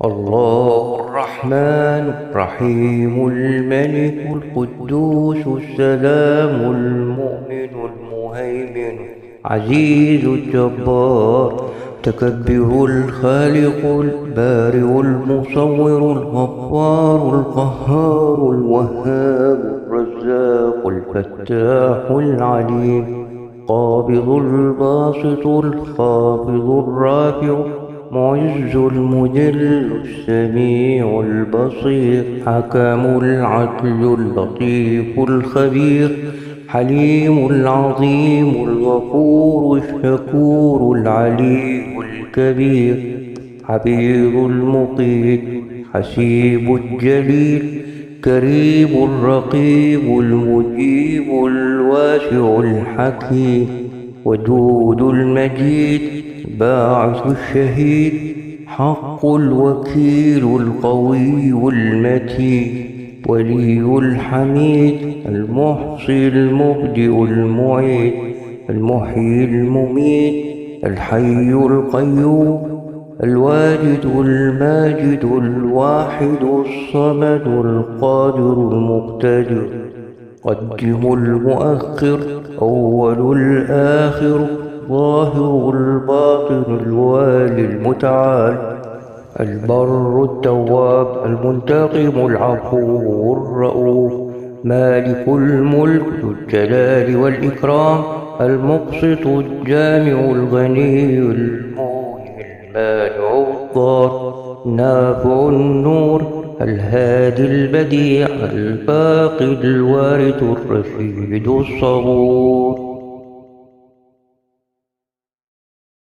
الله الرحمن الرحيم الملك القدوس السلام المؤمن المهيمن عزيز الجبار متكبر الخالق البارئ المصور الغفار القهار الوهاب الرزاق الفتاح العليم قابض الباسط الخافض الرافع معز المذل السميع البصير حكم العدل اللطيف الخبير حليم العظيم الغفور الشكور العلي الكبير حبيب المقيت حسيب الجليل كريم الرقيب المجيب الواسع الحكيم ودود المجيد باعث الشهيد حق الوكيل القوي المتين ولي الحميد المحصي المبدئ المعيد المحيي المميت الحي القيوم الواجد الماجد الواحد الصمد القادر المقتدر قدم المؤخر أول الآخر ظاهر الباطن الوالي المتعال البر التواب المنتقم العفو الرؤوف مالك الملك ذو الجلال والإكرام المقسط الجامع الغني المغني المانع الضار نافع النور الهادي البديع الباقي الوارث الرشيد الصبور